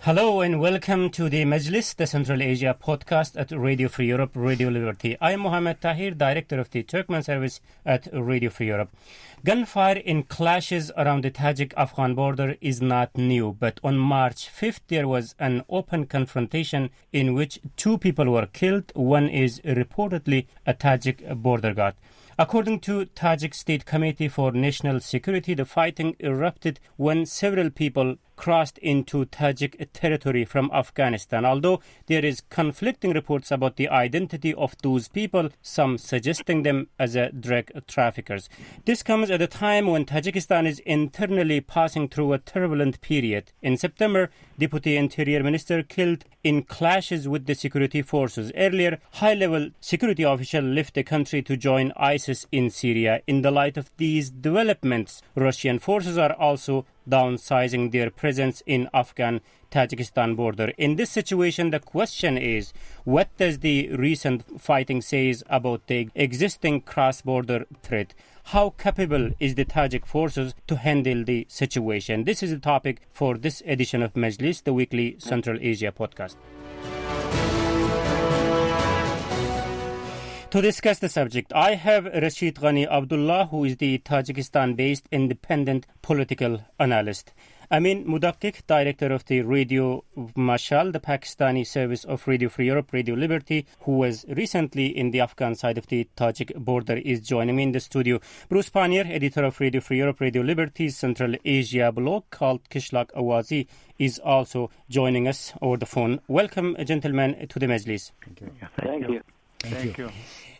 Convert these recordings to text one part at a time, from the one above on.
Hello and welcome to the Majlis, the Central Asia podcast at Radio Free Europe, Radio Liberty. I am Mohammed Tahir, Director of the Turkmen Service at Radio Free Europe. Gunfire in clashes around the Tajik-Afghan border is not new, but on March 5th there was an open confrontation in which two people were killed. One is reportedly a Tajik border guard. According to Tajik State Committee for National Security, the fighting erupted when several people crossed into Tajik territory from Afghanistan. Although there is conflicting reports about the identity of those people, some suggesting them as drug traffickers. This comes at a time when Tajikistan is internally passing through a turbulent period. In September, Deputy Interior Minister killed in clashes with the security forces. Earlier, high-level security official left the country to join ISIS in Syria. In the light of these developments, Russian forces are also downsizing their presence in Afghan-Tajikistan border. In this situation, the question is, what does the recent fighting say about the existing cross-border threat? How capable is the Tajik forces to handle the situation? This is the topic for this edition of Majlis, the weekly Central Asia podcast. To discuss the subject, I have Rashid Ghani Abdullah, who is the Tajikistan-based independent political analyst. Amin Mudakkik, Director of the Radio Mashal, the Pakistani service of Radio Free Europe, Radio Liberty, who was recently in the Afghan side of the Tajik border, is joining me in the studio. Bruce Pannier, Editor of Radio Free Europe, Radio Liberty's Central Asia blog called Kishlak Awazi, is also joining us over the phone. Welcome, gentlemen, to the Majlis. Thank you.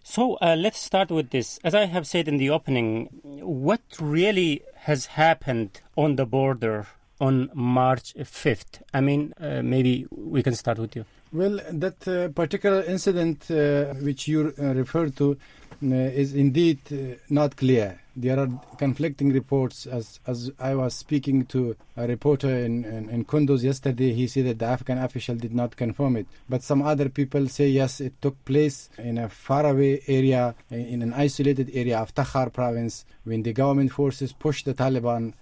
So let's start with this. As I have said in the opening, what really has happened on the border on March 5th? I mean, maybe we can start with you. Well, that particular incident which you referred to is indeed not clear. There are conflicting reports. As I was speaking to a reporter in Kunduz yesterday, he said that the Afghan official did not confirm it. But some other people say, yes, it took place in a faraway area, in an isolated area of Takhar province, when the government forces pushed the Taliban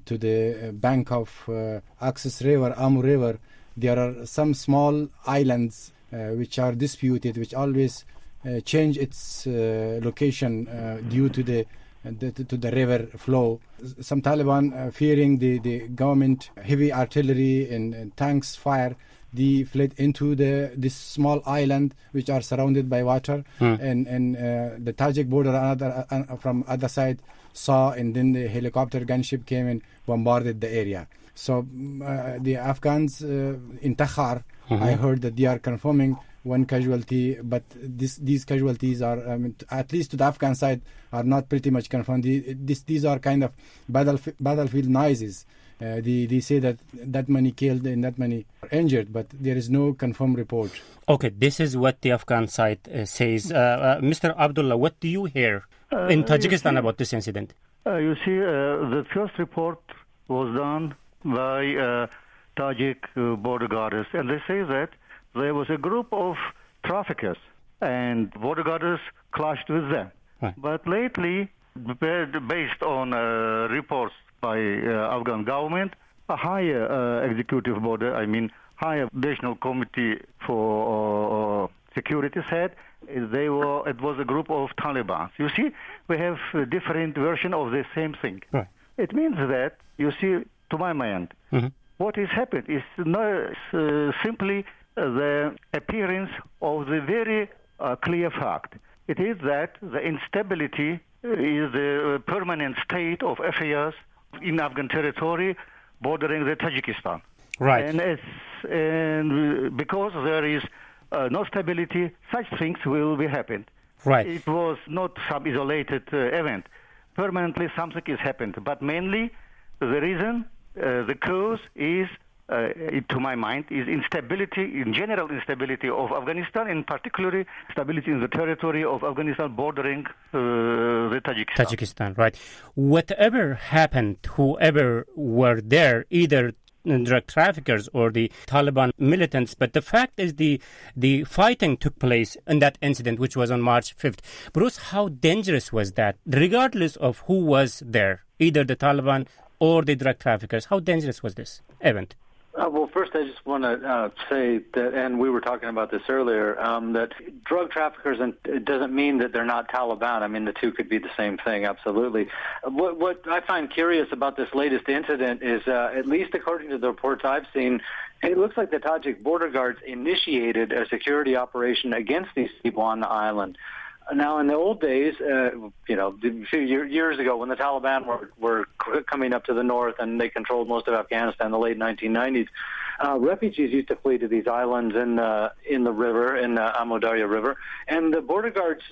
to the bank of Axis River, Amur River. There are some small islands which are disputed, which always change its location due to the river flow. Some Taliban, fearing the government heavy artillery and tanks fire, they fled into this small island which are surrounded by water, and the Tajik border from other side saw, and then the helicopter gunship came and bombarded the area. So the Afghans in Takhar, I heard that they are confirming one casualty, but these casualties are, at least to the Afghan side, are not pretty much confirmed. These are kind of battlefield noises. They say that many killed and that many injured, but there is no confirmed report. Okay, this is what the Afghan side says. Mr. Abdullah, what do you hear in Tajikistan about this incident? You see, the first report was done by Tajik border guards, and they say that there was a group of traffickers, and border guards clashed with them. Right. But lately, based on reports by Afghan government, a higher executive higher National Committee for Security said it was a group of Taliban. You see, we have a different version of the same thing. Right. It means that, you see, to my mind, what has happened is not simply the appearance of the very clear fact. It is that the instability is the permanent state of affairs in Afghan territory bordering the Tajikistan. Right. And because there is no stability, such things will be happened. Right. It was not some isolated event. Permanently something has happened. But mainly the reason, the cause is, to my mind, is instability, in general instability of Afghanistan, and particularly stability in the territory of Afghanistan bordering the Tajikistan. Tajikistan, right. Whatever happened, whoever were there, either drug traffickers or the Taliban militants, but the fact is the fighting took place in that incident, which was on March 5th. Bruce, how dangerous was that, regardless of who was there, either the Taliban or the drug traffickers? How dangerous was this event? Well, first, I just want to say that, and we were talking about this earlier, that drug traffickers, and it doesn't mean that they're not Taliban. I mean, the two could be the same thing, absolutely. What I find curious about this latest incident is, at least according to the reports I've seen, it looks like the Tajik border guards initiated a security operation against these people on the island. Now, in the old days, a few years ago, when the Taliban were coming up to the north and they controlled most of Afghanistan in the late 1990s, refugees used to flee to these islands in the river, in the Amu Darya River, and the border guards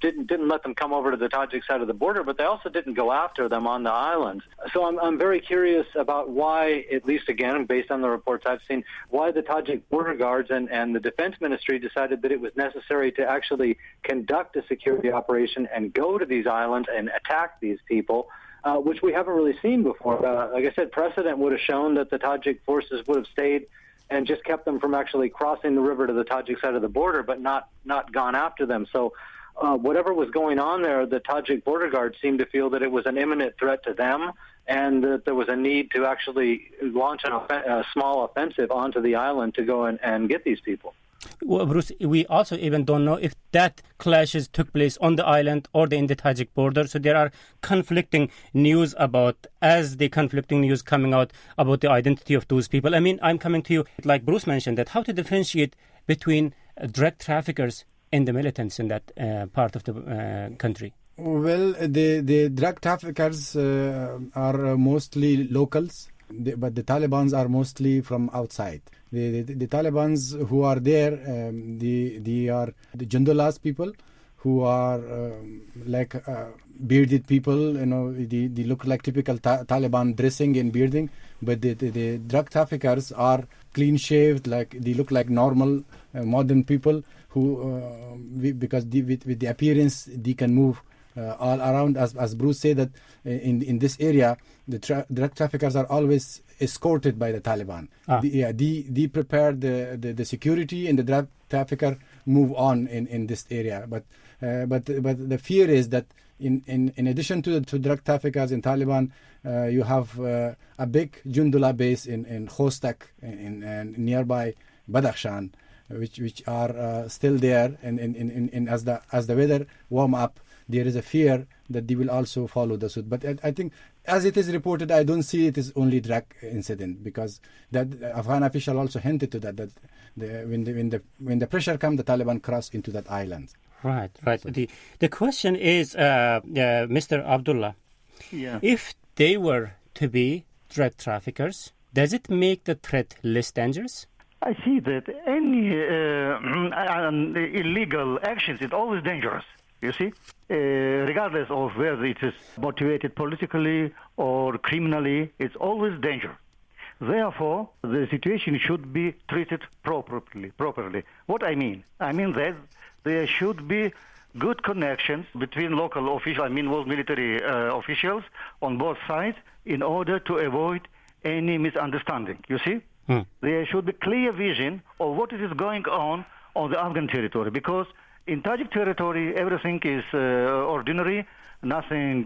didn't let them come over to the Tajik side of the border, but they also didn't go after them on the islands. So I'm very curious about why, at least again, based on the reports I've seen, why the Tajik border guards and the defense ministry decided that it was necessary to actually conduct a security operation and go to these islands and attack these people, which we haven't really seen before. Like I said, precedent would have shown that the Tajik forces would have stayed and just kept them from actually crossing the river to the Tajik side of the border, but not gone after them. So whatever was going on there, the Tajik border guards seemed to feel that it was an imminent threat to them and that there was a need to actually launch a small offensive onto the island to go and get these people. Well, Bruce, we also even don't know if that clashes took place on the island or in the Tajik border. So there are conflicting news conflicting news coming out about the identity of those people. I mean, I'm coming to you, like Bruce mentioned, that how to differentiate between drug traffickers and the militants in that part of the country. Well, the drug traffickers are mostly locals, but the Taliban are mostly from outside. The Taliban who are there, they are the Jundulas people who are bearded people. They look like typical Taliban dressing and bearding. But the drug traffickers are clean shaved, they look like normal modern people who, because with the appearance they can move all around. As Bruce said, that in this area, the drug traffickers are always escorted by the Taliban. They prepare the security, and the drug trafficker move on in this area. But the fear is that in addition to drug traffickers in Taliban, you have a big Jundula base in Khostak in nearby Badakhshan, which are still there, and as the weather warm up, there is a fear that they will also follow the suit. But I think, as it is reported, I don't see it as only drug incident, because that Afghan official also hinted to that when the pressure comes, the Taliban cross into that island. Right. So the question is, Mr. Abdullah, if they were to be drug traffickers, does it make the threat less dangerous? I see that any illegal actions is always dangerous. You see, regardless of whether it is motivated politically or criminally, it's always danger. Therefore, the situation should be treated properly. What I mean that there should be good connections between local officials, world military officials on both sides, in order to avoid any misunderstanding. You see, there should be clear vision of what is going on the Afghan territory, because in Tajik territory, everything is ordinary, nothing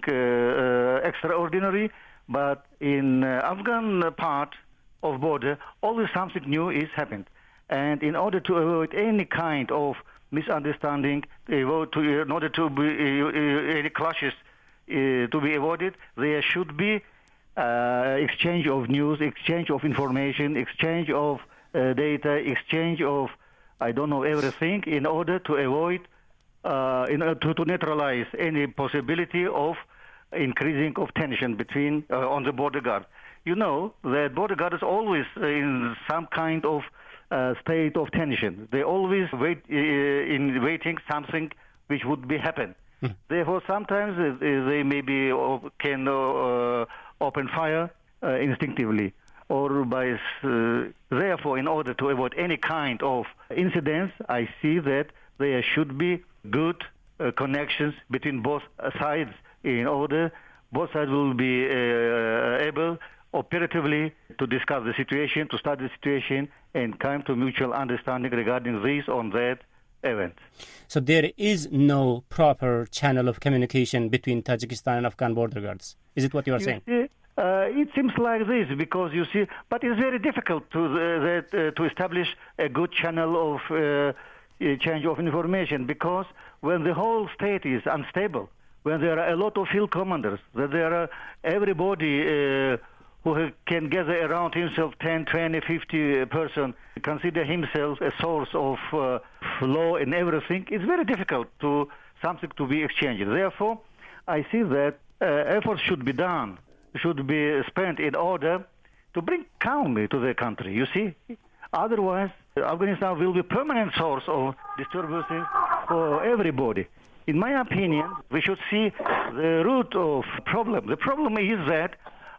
extraordinary. But in Afghan part of border, always something new is happened. And in order to avoid any kind of misunderstanding, in order to be any clashes to be avoided, there should be exchange of news, exchange of information, exchange of data, exchange of everything, in order to avoid, to neutralize any possibility of increasing of tension between on the border guard. You know that border guard is always in some kind of state of tension. They always waiting something which would be happen. Therefore, sometimes they maybe can open fire instinctively. Therefore, in order to avoid any kind of incidents, I see that there should be good connections between both sides, in order both sides will be able operatively to discuss the situation, to study the situation, and come to mutual understanding regarding this or that event. So there is no proper channel of communication between Tajikistan and Afghan border guards. Is it what you are saying? It seems like this because you see, but it's very difficult to establish a good channel of change of information, because when the whole state is unstable, when there are a lot of field commanders, that there are everybody who can gather around himself 10, 20, 50 person, consider himself a source of law and everything, it's very difficult to something to be exchanged. Therefore, I see that efforts should be done, should be spent in order to bring calm to the country, you see. Otherwise, Afghanistan will be a permanent source of disturbances for everybody. In my opinion, we should see the root of problem. The problem is that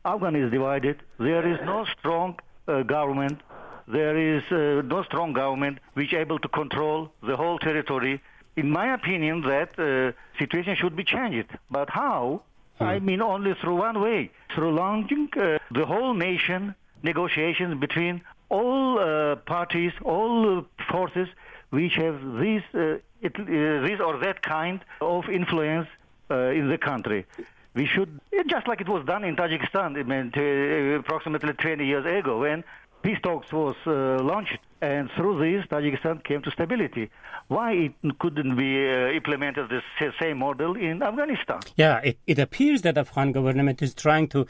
Afghanistan is divided. There is no strong government. There is no strong government which is able to control the whole territory. In my opinion, that situation should be changed. But how? I mean only through one way, through launching the whole nation negotiations between all parties, all forces which have this or that kind of influence in the country. We should, just like it was done in Tajikistan approximately 20 years ago when peace talks was launched, and through this Tajikistan came to stability. Why it couldn't be implemented the same model in Afghanistan? Yeah, it appears that the Afghan government is trying to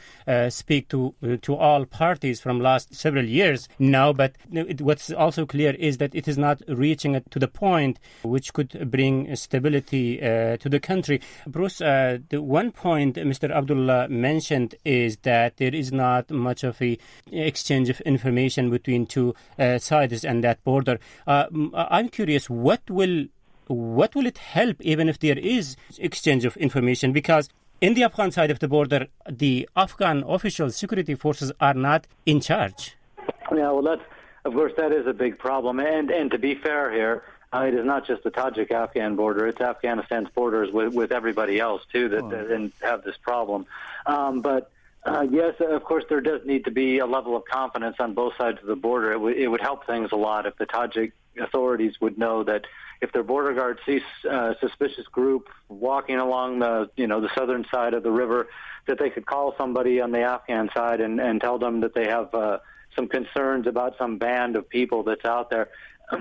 speak to all parties from last several years now, but what's also clear is that it is not reaching to the point which could bring stability to the country. Bruce, the one point Mr. Abdullah mentioned is that there is not much of a exchange of information between two sides and that border. I'm curious, what will it help even if there is exchange of information? Because in the Afghan side of the border, the Afghan official security forces are not in charge. Yeah, well, that is a big problem. And to be fair here, it is not just the Tajik-Afghan border; it's Afghanistan's borders with everybody else too that have this problem. Yes, of course, there does need to be a level of confidence on both sides of the border. It would help things a lot if the Tajik authorities would know that if their border guards see a suspicious group walking along the southern side of the river, that they could call somebody on the Afghan side and tell them that they have some concerns about some band of people that's out there.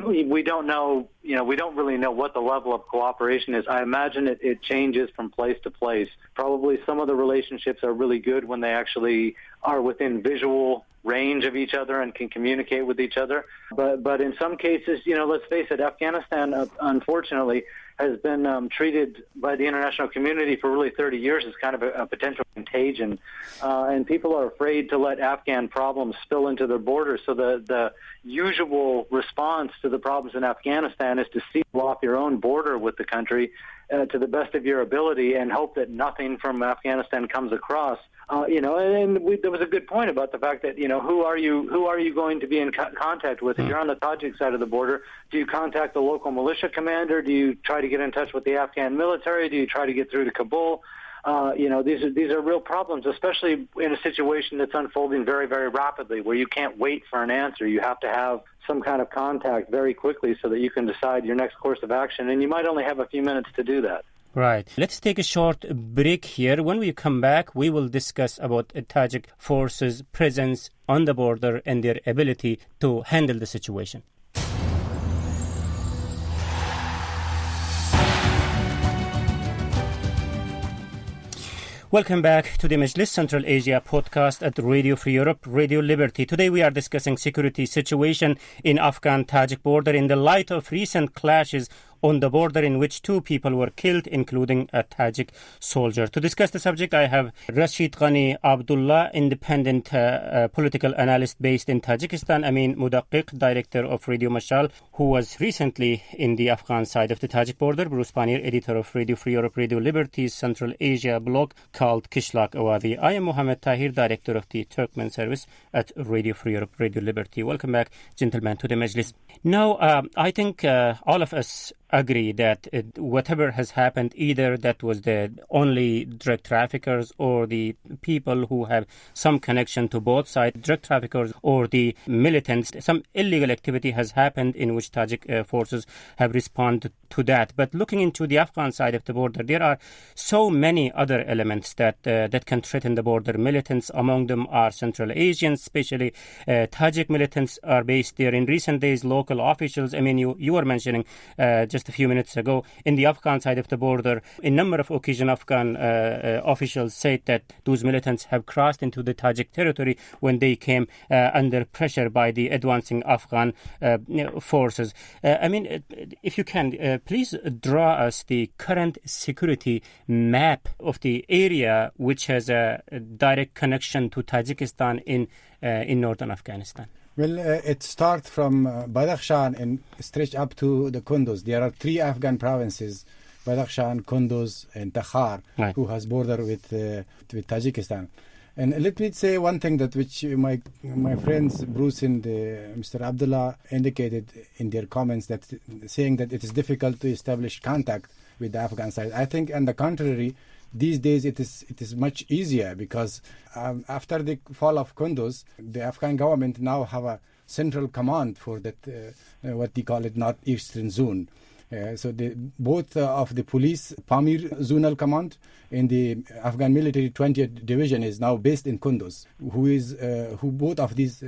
We don't know, we don't really know what the level of cooperation is. I imagine it changes from place to place. Probably some of the relationships are really good when they actually are within visual range of each other and can communicate with each other. But in some cases, let's face it, Afghanistan, unfortunately, has been treated by the international community for really 30 years as kind of a potential contagion. And people are afraid to let Afghan problems spill into their borders. So the usual response to the problems in Afghanistan is to seal off your own border with the country to the best of your ability and hope that nothing from Afghanistan comes across. There was a good point about the fact that, who are you going to be in contact with? If you're on the Tajik side of the border, do you contact the local militia commander? Do you try to get in touch with the Afghan military? Do you try to get through to Kabul? These are real problems, especially in a situation that's unfolding very, very rapidly, where you can't wait for an answer. You have to have some kind of contact very quickly so that you can decide your next course of action, and you might only have a few minutes to do that. Right. Let's take a short break here. When we come back, we will discuss about Tajik forces' presence on the border and their ability to handle the situation. Welcome back to the Majlis Central Asia podcast at Radio Free Europe, Radio Liberty. Today we are discussing security situation in Afghan-Tajik border in the light of recent clashes on the border in which 2 people were killed, including a Tajik soldier. To discuss the subject, I have Rashid Ghani Abdullah, independent political analyst based in Tajikistan, Amin Mudaqiq, director of Radio Mashal, who was recently in the Afghan side of the Tajik border, Bruce Pannier, editor of Radio Free Europe, Radio Liberty's Central Asia blog called Kishlak Awadi. I am Mohammed Tahir, director of the Turkmen service at Radio Free Europe, Radio Liberty. Welcome back, gentlemen, to the Majlis. Now, I think all of us agree that whatever has happened, either that was the only drug traffickers or the people who have some connection to both sides, drug traffickers or the militants, some illegal activity has happened in which Tajik forces have responded to that. But looking into the Afghan side of the border, there are so many other elements that can threaten the border. Militants, among them are Central Asians, especially Tajik militants are based there. In recent days, local officials, I mean, you were mentioning just a few minutes ago, in the Afghan side of the border, a number of occasions Afghan officials said that those militants have crossed into the Tajik territory when they came under pressure by the advancing Afghan forces. I mean, if you can, please draw us the current security map of the area which has a direct connection to Tajikistan in northern Afghanistan. Well, it starts from Badakhshan and stretch up to the Kunduz. There are 3 Afghan provinces, Badakhshan, Kunduz, and Takhar, right, who has border with Tajikistan. And let me say one thing that which my friends Bruce and Mr. Abdullah indicated in their comments, that saying that it is difficult to establish contact with the Afghan side. I think, on the contrary, these days it is much easier, because after the fall of Kunduz, the Afghan government now have a central command for that, what they call it, northeastern zone. So both of the police, Pannier Zonal Command, and the Afghan military 20th Division is now based in Kunduz, who both of these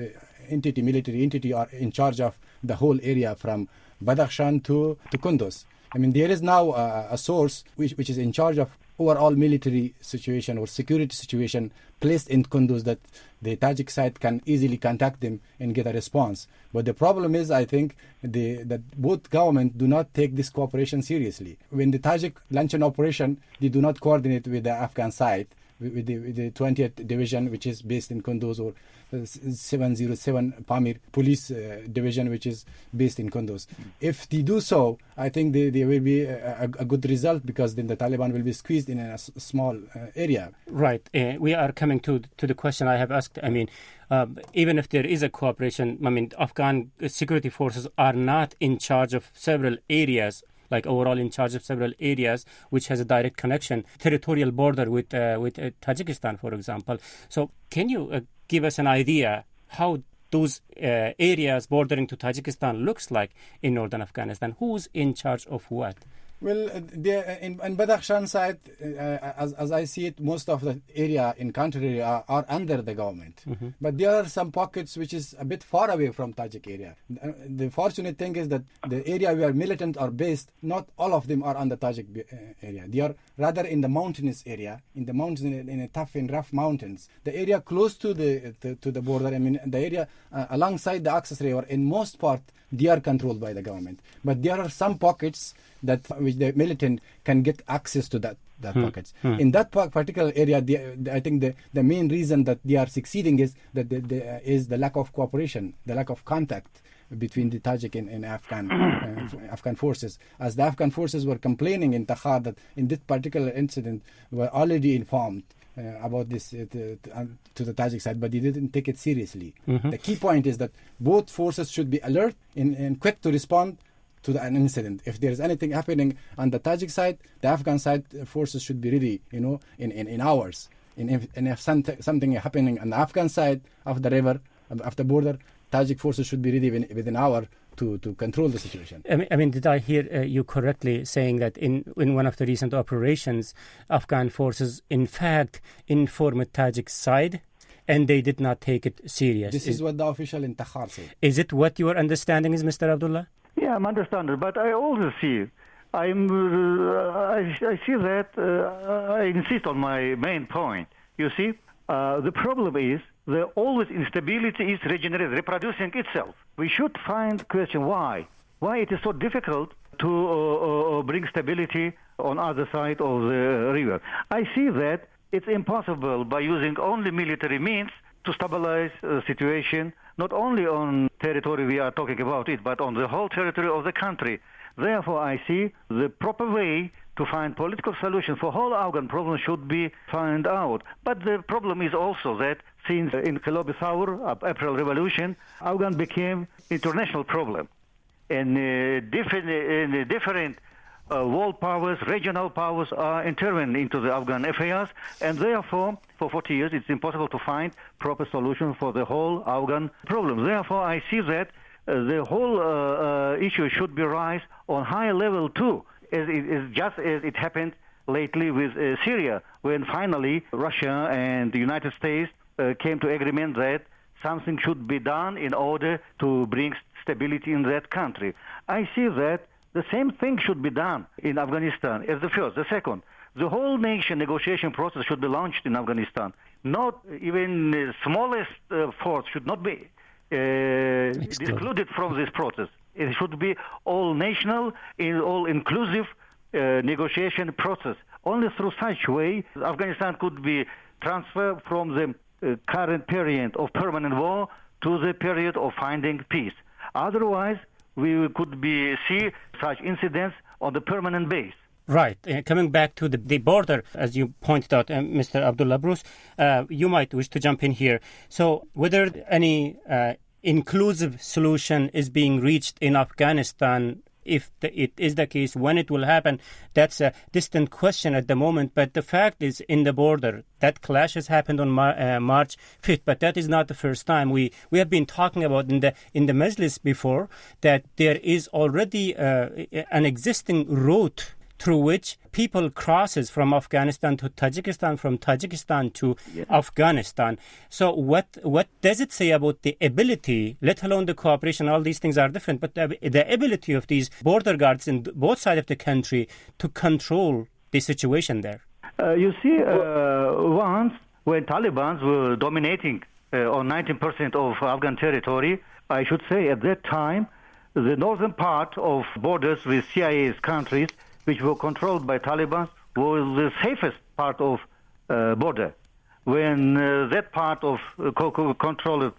military entity are in charge of the whole area from Badakhshan to Kunduz. I mean, there is now a source which is in charge of overall military situation or security situation placed in Kunduz, that the Tajik side can easily contact them and get a response. But the problem is, I think, that both governments do not take this cooperation seriously. When the Tajik launch an operation, they do not coordinate with the Afghan side, with the 20th Division, which is based in Kunduz, or 707 Pannier Police Division, which is based in Kunduz. If they do so, I think there will be a good result, because then the Taliban will be squeezed in a small area. Right. We are coming to the question I have asked. I mean, even if there is a cooperation, I mean, Afghan security forces are not in charge of several areas, like overall in charge of several areas which has a direct connection, territorial border with Tajikistan, for example. So can you give us an idea how those areas bordering to Tajikistan looks like in northern Afghanistan? Who's in charge of what? Well, in Badakhshan side, as I see it, most of the area in country are under the government. Mm-hmm. But there are some pockets which is a bit far away from Tajik area. The fortunate thing is that the area where militants are based, not all of them are on the Tajik area. They are rather in the mountainous area, in the mountains, in a tough and rough mountains. The area close to the border, I mean, the area alongside the access river, in most part, they are controlled by the government. But there are some pockets which the militant can get access to that pockets. In that particular area, I think the main reason that they are succeeding is that is the lack of cooperation, the lack of contact between the Tajik and Afghan forces. As the Afghan forces were complaining in Takhar that in this particular incident were already informed about this to the Tajik side, but they didn't take it seriously. Mm-hmm. The key point is that both forces should be alert and quick to respond to an incident. If there is anything happening on the Tajik side, the Afghan side forces should be ready, in hours. And if something happening on the Afghan side of the river, of the border, Tajik forces should be ready within an hour to control the situation. I mean, did I hear you correctly saying that in one of the recent operations, Afghan forces, in fact, informed Tajik side, and they did not take it serious? This is what the official in Takhar said. Is it what your understanding is, Mr. Abdullah? Yeah, I'm understanding, but I also see. I see that I insist on my main point. You see, the problem is the always instability is reproducing itself. We should find question why it is so difficult to bring stability on other side of the river. I see that it's impossible by using only military means to stabilize the situation, not only on territory we are talking about it, but on the whole territory of the country. Therefore, I see the proper way to find political solution for whole Afghan problem should be found out. But the problem is also that since Inqilab Thawr, April Revolution, Afghan became international problem. and different world powers, regional powers are intervening into the Afghan affairs, and therefore, for 40 years, it's impossible to find proper solution for the whole Afghan problem. Therefore, I see that the whole issue should be raised on higher level too, just as it happened lately with Syria, when finally Russia and the United States came to agreement that something should be done in order to bring stability in that country. I see that the same thing should be done in Afghanistan as the first. The second, the whole nation negotiation process should be launched in Afghanistan. Not even the smallest force should not be excluded from this process. It should be all-national, all-inclusive negotiation process. Only through such way, Afghanistan could be transferred from the current period of permanent war to the period of finding peace. Otherwise, we could see such incidents on the permanent base. Right. Coming back to the border, as you pointed out, Mr. Abdullah Bruce, you might wish to jump in here. So whether any inclusive solution is being reached in Afghanistan, if it is the case, when it will happen, that's a distant question at the moment. But the fact is, in the border, that clash has happened on March 5th, but that is not the first time. We have been talking about in the Majlis before that there is already an existing route through which people crosses from Afghanistan to Tajikistan, from Tajikistan to Afghanistan. So what does it say about the ability, let alone the cooperation, all these things are different, but the ability of these border guards in both sides of the country to control the situation there? You see, once when Taliban were dominating on 19% of Afghan territory, I should say at that time, the northern part of borders with CIA's countries, which were controlled by Taliban, was the safest part of border. When that part of controlled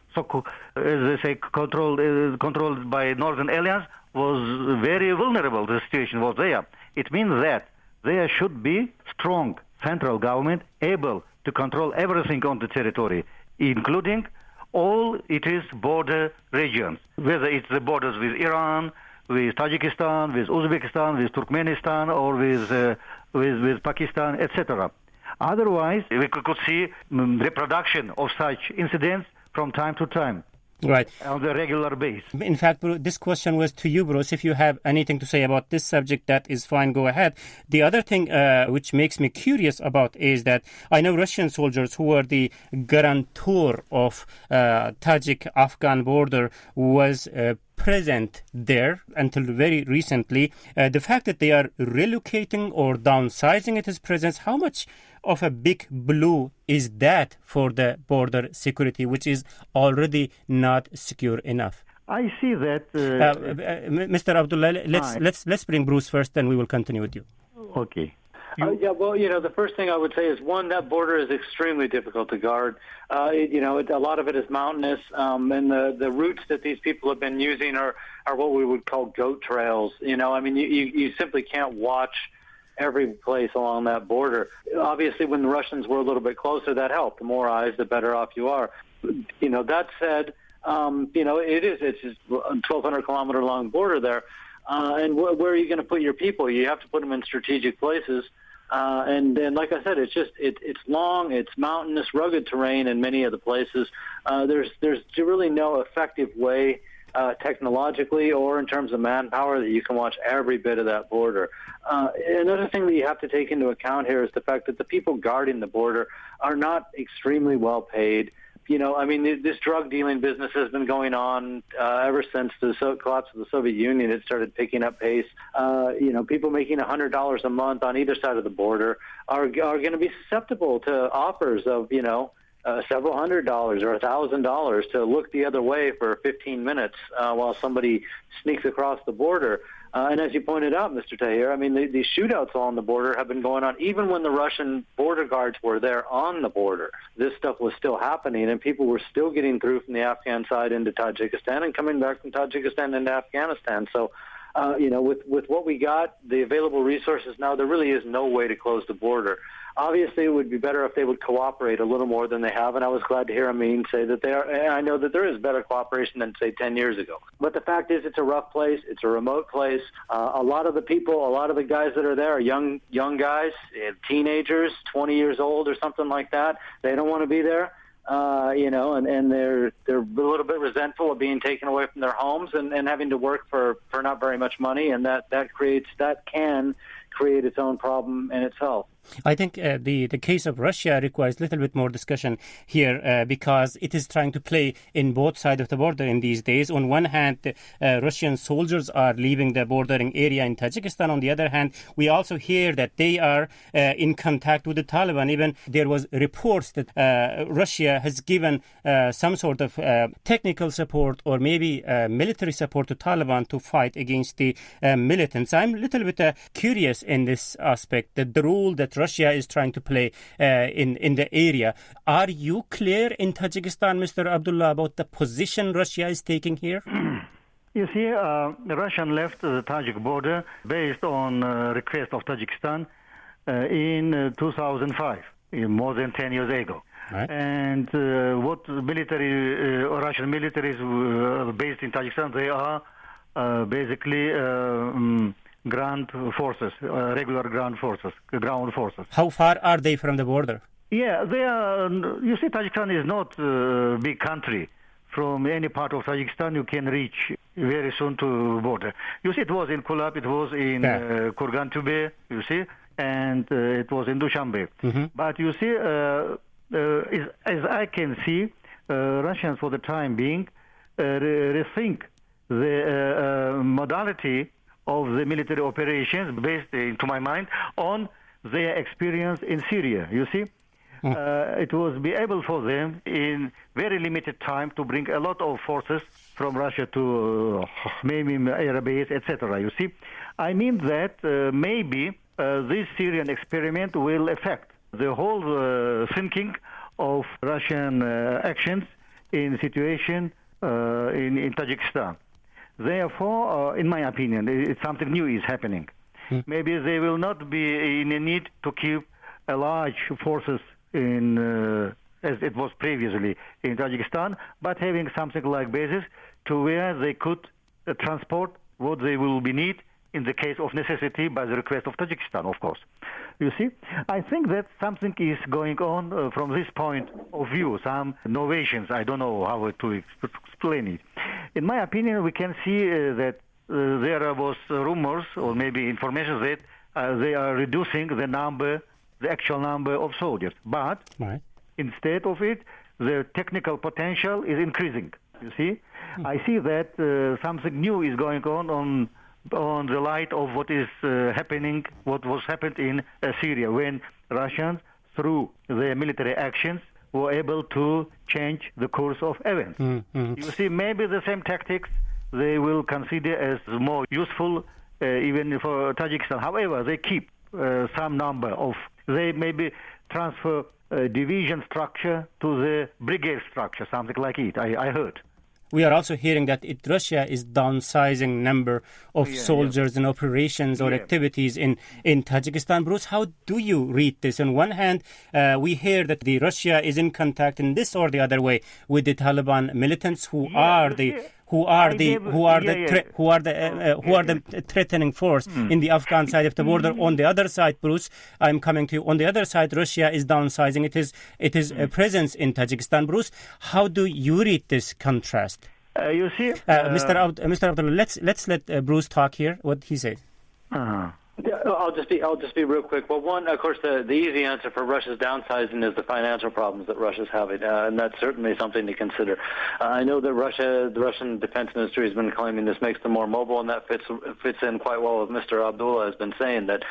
by Northern Alliance was very vulnerable, the situation was there. It means that there should be strong central government able to control everything on the territory, including all its border regions, whether it's the borders with Iran, with Tajikistan, with Uzbekistan, with Turkmenistan, or with Pakistan, etc. Otherwise, we could see reproduction of such incidents from time to time. Right. On the regular basis. In fact, this question was to you, Bruce. If you have anything to say about this subject, that is fine, go ahead. The other thing which makes me curious about is that I know Russian soldiers who were the guarantor of Tajik-Afghan border was present there until very recently. The fact that they are relocating or downsizing its presence, how much of a big blow is that for the border security, which is already not secure enough? I see that. Mr. Abdullah, let's bring Bruce first, then we will continue with you. Okay. The first thing I would say is, one, that border is extremely difficult to guard. A lot of it is mountainous, and the routes that these people have been using are what we would call goat trails. You simply can't watch every place along that border. Obviously, when the Russians were a little bit closer, that helped. The more eyes, the better off you are. That said, it's just a 1,200-kilometer long border there. And where are you going to put your people? You have to put them in strategic places. And like I said, it's long, it's mountainous, rugged terrain in many of the places. There's really no effective way technologically or in terms of manpower that you can watch every bit of that border. Another thing that you have to take into account here is the fact that the people guarding the border are not extremely well paid. This drug dealing business has been going on ever since the collapse of the Soviet Union. It started picking up pace. People making $100 a month on either side of the border are going to be susceptible to offers of, several $100s or $1,000 to look the other way for 15 minutes while somebody sneaks across the border. And as you pointed out, Mr. Tahir, these shootouts along the border have been going on even when the Russian border guards were there on the border. This stuff was still happening, and people were still getting through from the Afghan side into Tajikistan and coming back from Tajikistan into Afghanistan. So, with what we got, the available resources now, there really is no way to close the border. Obviously, it would be better if they would cooperate a little more than they have, and I was glad to hear Amin say that they are. And I know that there is better cooperation than, say, 10 years ago. But the fact is, it's a rough place. It's a remote place. A lot of the people, a lot of the guys that are there are young guys, teenagers, 20 years old or something like that. They don't want to be there. And they're a little bit resentful of being taken away from their homes and having to work for not very much money, and that can create its own problem in itself. I think the case of Russia requires a little bit more discussion here because it is trying to play in both sides of the border in these days. On one hand, Russian soldiers are leaving the bordering area in Tajikistan. On the other hand, we also hear that they are in contact with the Taliban. Even there was reports that Russia has given some sort of technical support or maybe military support to Taliban to fight against the militants. I'm a little bit curious in this aspect, that the role that Russia is trying to play in the area. Are you clear in Tajikistan, Mr. Abdullah, about the position Russia is taking here? You see, the Russian left the Tajik border based on request of Tajikistan in 2005, more than 10 years ago. Right. And what military, Russian military is based in Tajikistan, they are basically ground forces, regular ground forces. How far are they from the border? Yeah, they are. You see, Tajikistan is not a big country. From any part of Tajikistan, you can reach very soon to border. You see, it was in Kulab, it was in Kurgan-Tube, you see, and it was in Dushanbe. Mm-hmm. But you see, as I can see, Russians for the time being rethink the modality of the military operations based, to my mind, on their experience in Syria. You see, it was be able for them in very limited time to bring a lot of forces from Russia to maybe air base, etc. You see, I mean that maybe this Syrian experiment will affect the whole thinking of Russian actions in situation in Tajikistan. Therefore, in my opinion, it's something new is happening. Maybe they will not be in a need to keep a large forces in, as it was previously in Tajikistan, but having something like bases to where they could transport what they will be need in the case of necessity by the request of Tajikistan, of course. You see, I think that something is going on from this point of view, some innovations. I don't know how to explain it. In my opinion, we can see that there was rumors or maybe information that they are reducing the actual number of soldiers. But instead of it, the technical potential is increasing. You see, I see that something new is going on the light of what is happening, what was happened in Syria, when Russians, through their military actions, were able to change the course of events. You see, maybe the same tactics they will consider as more useful even for Tajikistan. However, they keep some number of, they maybe transfer division structure to the brigade structure, something like it, I heard. We are also hearing that Russia is downsizing number of soldiers and operations or activities in Tajikistan. Bruce, how do you read this? On one hand, we hear that Russia is in contact in this or the other way with the Taliban militants who are the threatening force in the Afghan side of the border. On the other side, Bruce, I'm coming to you. On the other side, Russia is downsizing. It is a presence in Tajikistan. Bruce, how do you read this contrast? You see, Mr. Abdullah, let's let Bruce talk here. What he says. I'll just be real quick. Well, one, of course, the easy answer for Russia's downsizing is the financial problems that Russia's having, and that's certainly something to consider. I know that the Russian defense ministry has been claiming this makes them more mobile, and that fits in quite well with Mr. Abdullah has been saying that,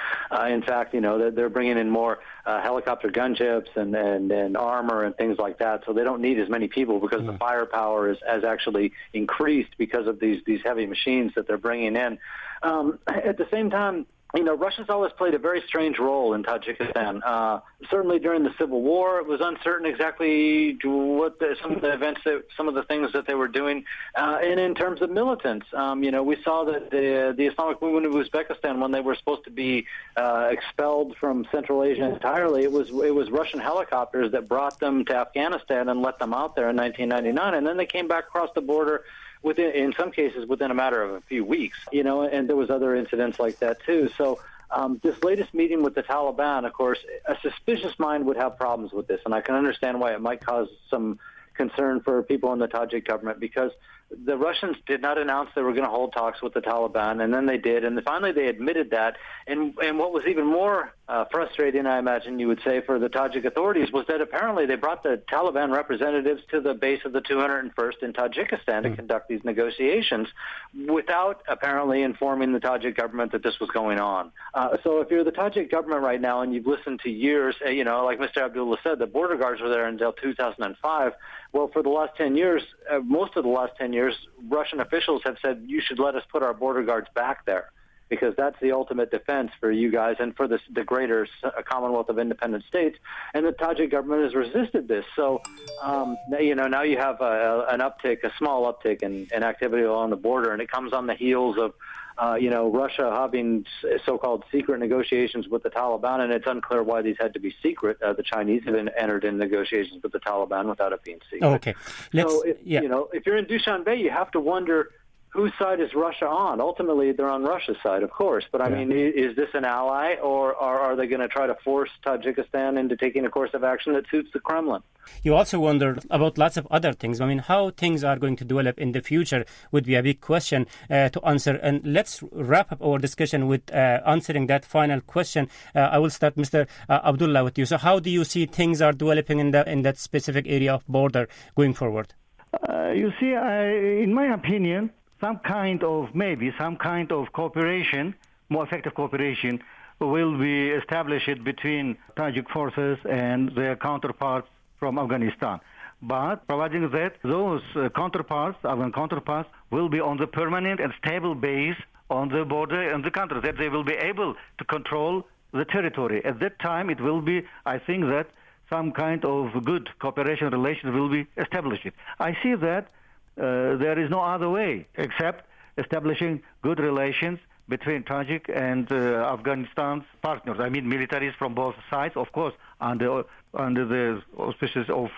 in fact, that they're bringing in more helicopter gunships and armor and things like that, so they don't need as many people because the firepower has actually increased because of these heavy machines that they're bringing in. At the same time, Russia's always played a very strange role in Tajikistan. Certainly during the Civil War, it was uncertain exactly what some of the things that they were doing. And in terms of militants, we saw that the Islamic movement of Uzbekistan, when they were supposed to be expelled from Central Asia entirely, it was Russian helicopters that brought them to Afghanistan and let them out there in 1999, and then they came back across the border in some cases within a matter of a few weeks, and there was other incidents like that too. So this latest meeting with the Taliban, of course, a suspicious mind would have problems with this, and I can understand why it might cause some concern for people in the Tajik government, because the Russians did not announce they were going to hold talks with the Taliban, and then they did, and finally they admitted that. And what was even more frustrating, I imagine you would say, for the Tajik authorities was that apparently they brought the Taliban representatives to the base of the 201st in Tajikistan to conduct these negotiations without apparently informing the Tajik government that this was going on. So if you're the Tajik government right now and you've listened to years, like Mr. Abdullah said, the border guards were there until 2005. Well, for the last 10 years, most of the last 10 years, Russian officials have said, you should let us put our border guards back there, because that's the ultimate defense for you guys and for the greater Commonwealth of Independent States. And the Tajik government has resisted this. So, now you have a small uptick in activity along the border, and it comes on the heels of Russia having so-called secret negotiations with the Taliban, and it's unclear why these had to be secret. The Chinese have entered in negotiations with the Taliban without it being secret. Okay. If you're in Dushanbe, you have to wonder whose side is Russia on? Ultimately, they're on Russia's side, of course. But, I mean, is this an ally, or are they going to try to force Tajikistan into taking a course of action that suits the Kremlin? You also wonder about lots of other things. I mean, how things are going to develop in the future would be a big question to answer. And let's wrap up our discussion with answering that final question. I will start, Mr. Abdullah, with you. So how do you see things are developing in that specific area of border going forward? In my opinion, some kind of cooperation, more effective cooperation, will be established between Tajik forces and their counterparts from Afghanistan. But providing that those Afghan counterparts, will be on the permanent and stable base on the border and the country, that they will be able to control the territory. At that time, it will be, I think, that some kind of good cooperation relations will be established. I see that there is no other way except establishing good relations between Tajik and Afghanistan's partners. I mean, militaries from both sides, of course, under the auspices of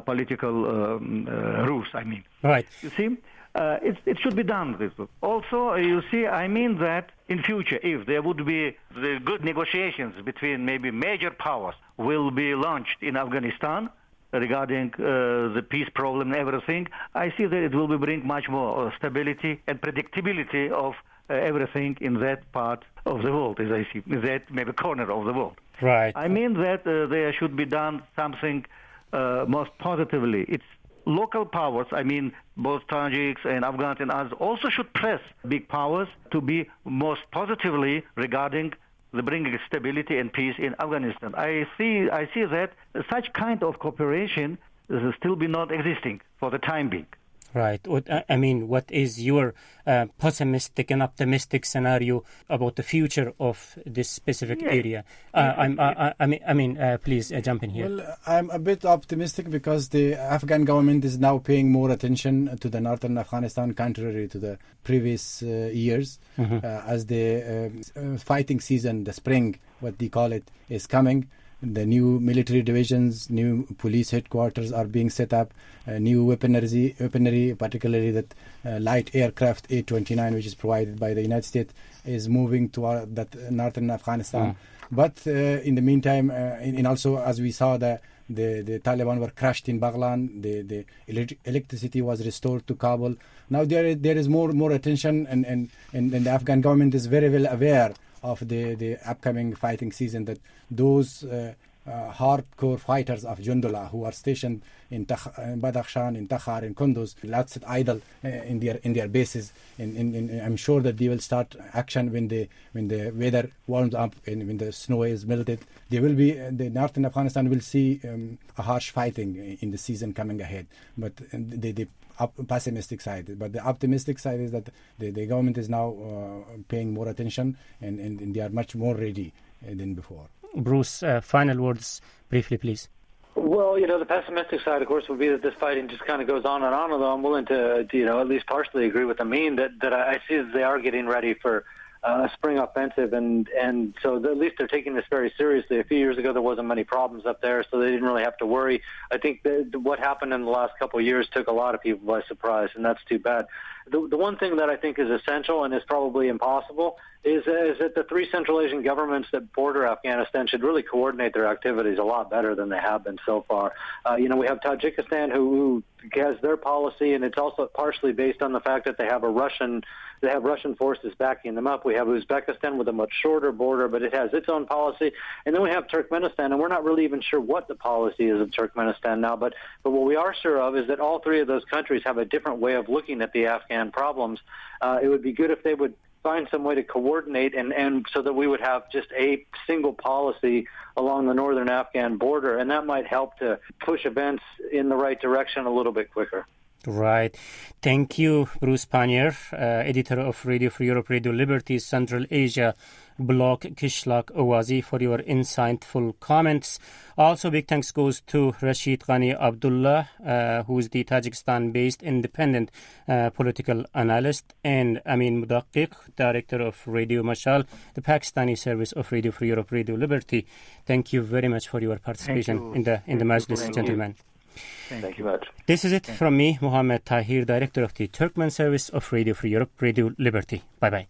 political rules. I mean, right. You see, it should be done. Also, you see, I mean that in future, if there would be the good negotiations between maybe major powers, will be launched in Afghanistan regarding the peace problem and everything, I see that it will bring much more stability and predictability of everything in that part of the world, as I see, that maybe corner of the world. Right. I mean that there should be done something most positively. It's local powers, I mean both Tajiks and Afghans and others, also should press big powers to be most positively regarding the bringing stability and peace in Afghanistan. I see that such kind of cooperation is still be not existing for the time being. Right. I mean, what is your pessimistic and optimistic scenario about the future of this specific area? Please jump in here. Well, I'm a bit optimistic because the Afghan government is now paying more attention to the northern Afghanistan, contrary to the previous years, as the fighting season, the spring, what they call it, is coming. The new military divisions, new police headquarters are being set up, new weaponry, particularly that light aircraft A-29, which is provided by the United States, is moving to that northern Afghanistan. But in the meantime, and also as we saw, the Taliban were crushed in Baghlan, the electricity was restored to Kabul. Now there is more attention, and the Afghan government is very well aware of the upcoming fighting season, that those hardcore fighters of Jundullah who are stationed in Badakhshan, in Takhar, in Kunduz, not sit idle in their bases. I'm sure that they will start action when the weather warms up and when the snow is melted. The northern Afghanistan will see a harsh fighting in the season coming ahead. But the pessimistic side. But the optimistic side is that the government is now paying more attention and they are much more ready than before. Bruce, final words briefly, please. Well, the pessimistic side, of course, would be that this fighting just kind of goes on and on, although I'm willing to at least partially agree with Amin that I see that they are getting ready for a spring offensive, and so at least they're taking this very seriously. A few years ago, there wasn't many problems up there, so they didn't really have to worry. I think that what happened in the last couple of years took a lot of people by surprise, and that's too bad. The one thing that I think is essential and is probably impossible is that the three Central Asian governments that border Afghanistan should really coordinate their activities a lot better than they have been so far. We have Tajikistan who has their policy, and it's also partially based on the fact that they have Russian forces backing them up. We have Uzbekistan with a much shorter border, but it has its own policy. And then we have Turkmenistan, and we're not really even sure what the policy is of Turkmenistan now. But what we are sure of is that all three of those countries have a different way of looking at the Afghan problems. It would be good if they would find some way to coordinate and so that we would have just a single policy along the northern Afghan border, and that might help to push events in the right direction a little bit quicker. Right. Thank you, Bruce Pannier, editor of Radio Free Europe, Radio Liberty, Central Asia blog, Kishlak Owazi, for your insightful comments. Also, big thanks goes to Rashid Ghani Abdullah, who is the Tajikistan-based independent political analyst, and Amin Mudaqiq, director of Radio Mashal, the Pakistani service of Radio Free Europe, Radio Liberty. Thank you very much for your participation in the Majlis, gentlemen. Thank you much. This is it from me, Mohammed Tahir, director of the Turkmen service of Radio Free Europe, Radio Liberty. Bye-bye.